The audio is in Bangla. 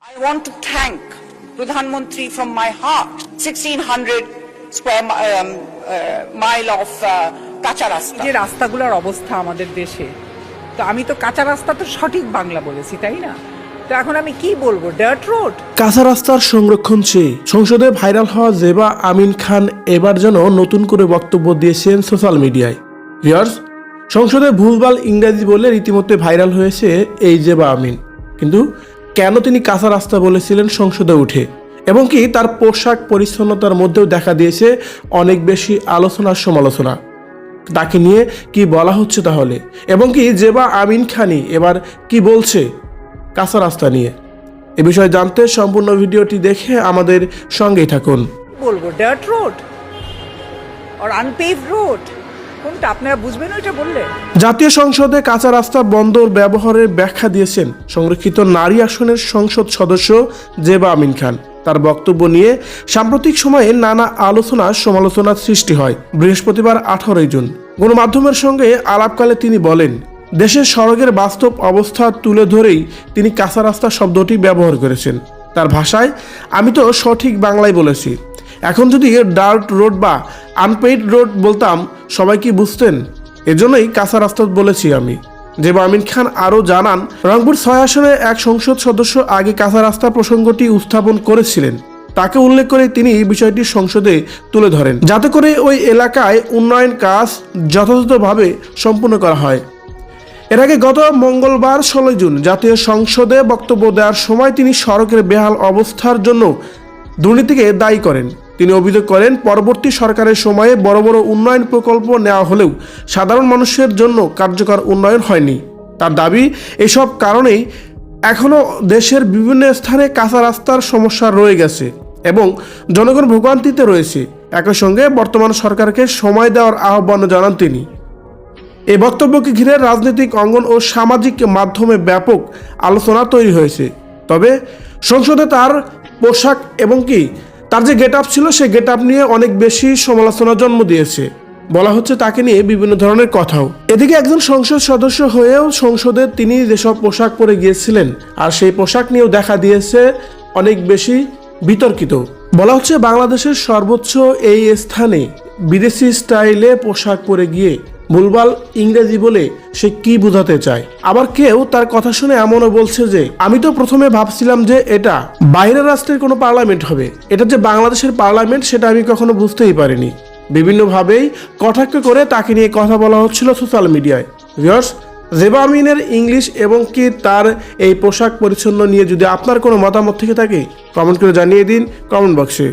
I want to thank Pradhan Mantri from my heart. 1600 square mile of কাঁচা রাস্তা। যে রাস্তাগুলোর অবস্থা আমাদের দেশে, তো আমি তো কাঁচা রাস্তা তো সঠিক বাংলা বলেছি, তাই না? তো এখন আমি কি বলবো, ডার্ট রোড? কাঁচা রাস্তার সংরক্ষণ চেয়ে সংসদে ভাইরাল হওয়া জেবা আমিন খান এবার যেন নতুন করে বক্তব্য দিয়েছেন সোশ্যাল মিডিয়ায়। ভিউয়ার্স, সংসদে ভুলভাল ইংরেজি বলে রীতিমতো ভাইরাল হয়েছে এই জেবা আমিন। কিন্তু কেন তিনি কাঁচা রাস্তা বলেছিলেন সংসদে উঠে, এবং কি তার পোশাক পরিচ্ছন্নতার মধ্যেও দেখা দিয়েছে অনেক বেশি আলোচনার সমালোচনা। তাকে নিয়ে কি বলা হচ্ছে তাহলে, এবং কি জেবা আমিন খানই এবার কি বলছে কাঁচা রাস্তা নিয়ে, এ বিষয়ে জানতে সম্পূর্ণ ভিডিওটি দেখে আমাদের সঙ্গেই থাকুন। বলবো ডার্ট রোড আর আনপেভড রোড কোনটা আপনারা বুঝবেন ওইটা বললে? জাতীয় সংসদে কাঁচা রাস্তা বন্দর ব্যবহারের ব্যাখ্যা দিয়েছেন সংরক্ষিত নারী আসনের সংসদ সদস্য জেবা আমিন খান। তার বক্তব্য নিয়ে সাম্প্রতিক সময়ে নানা আলোচনা সমালোচনার সৃষ্টি হয়। বৃহস্পতিবার 18 জুন গণমাধ্যমের সঙ্গে আলাপকালে তিনি বলেন, দেশের সড়কের বাস্তব অবস্থা তুলে ধরেই তিনি কাঁচা রাস্তা শব্দটি ব্যবহার করেছেন। তার ভাষায়, আমি তো সঠিক বাংলায় বলেছি, এখন যদি ডার্ট রোড বা আনপেইড রোড বলতাম সবাই কি বুঝতেন? এজন্যই কাঁচা রাস্তা বলেছি আমি। জেবা আমিন খান আরও জানান, রংপুর 6 আসনের এক সংসদ সদস্য আগে কাঁচা রাস্তা প্রসঙ্গটি উত্থাপন করেছিলেন। তাকে উল্লেখ করে তিনি বিষয়টি সংসদে তুলে ধরেন, যাতে করে ওই এলাকায় উন্নয়ন কাজ যথাযথভাবে সম্পূর্ণ করা হয়। এর আগে গত মঙ্গলবার 16 জুন জাতীয় সংসদে বক্তব্য দেওয়ার সময় তিনি সড়কের বেহাল অবস্থার জন্য দুর্নীতিকে দায়ী করেন। তিনি অভিযোগ করেন, পরবর্তী সরকারের সময়ে বড় বড় উন্নয়ন প্রকল্প নেওয়া হলেও সাধারণ মানুষের জন্য কার্যকর উন্নয়ন হয়নি। তার দাবি, এসব কারণেই এখনও দেশের বিভিন্ন স্থানে কাঁচা রাস্তার সমস্যা রয়ে গেছে এবং জনগণ ভোগান্তিতে রয়েছে। একই সঙ্গে বর্তমান সরকারকে সময় দেওয়ার আহ্বান জানান তিনি। এই বক্তব্যকে ঘিরে রাজনৈতিক অঙ্গন ও সামাজিক মাধ্যমে ব্যাপক আলোচনা তৈরি হয়েছে। তবে সংসদে তার পোশাক এবং কি তার যে গেট আপ ছিল, সেই গেট আপ নিয়ে অনেক বেশি সমালোচনা জন্ম দিয়েছে। বলা হচ্ছে তাকে নিয়ে বিভিন্ন ধরনের কথাও। এদিকে একজন সংসদ সদস্য হয়েও সংসদে তিনি যেসব পোশাক পরে গিয়েছিলেন, আর সেই পোশাক নিয়েও দেখা দিয়েছে অনেক বেশি বিতর্কিত। বলা হচ্ছে বাংলাদেশের সর্বোচ্চ এই স্থানে বিদেশি স্টাইলে পোশাক পরে গিয়ে ভুলভাল ইংরেজি বলে সে কি বোঝাতে চায়। আবার কেউ তার কথা শুনে এমনও বলছে যে, আমি তো প্রথমে ভাবছিলাম যে এটা বাইরের রাষ্ট্রের কোনো পার্লামেন্ট হবে, এটা যে বাংলাদেশের পার্লামেন্ট সেটা আমি কখনো বুঝতেই পারিনি। বিভিন্নভাবেই কটাক্ষ করে তাকে নিয়ে কথা বলা হচ্ছিল সোশ্যাল মিডিয়ায়। ভিউয়ার্স, জেবা আমিনের ইংলিশ এবং কি তার এই পোশাক পরিচ্ছন্ন নিয়ে যদি আপনার কোনো মতামত থেকে থাকে, কমেন্ট করে জানিয়ে দিন কমেন্ট বক্সে।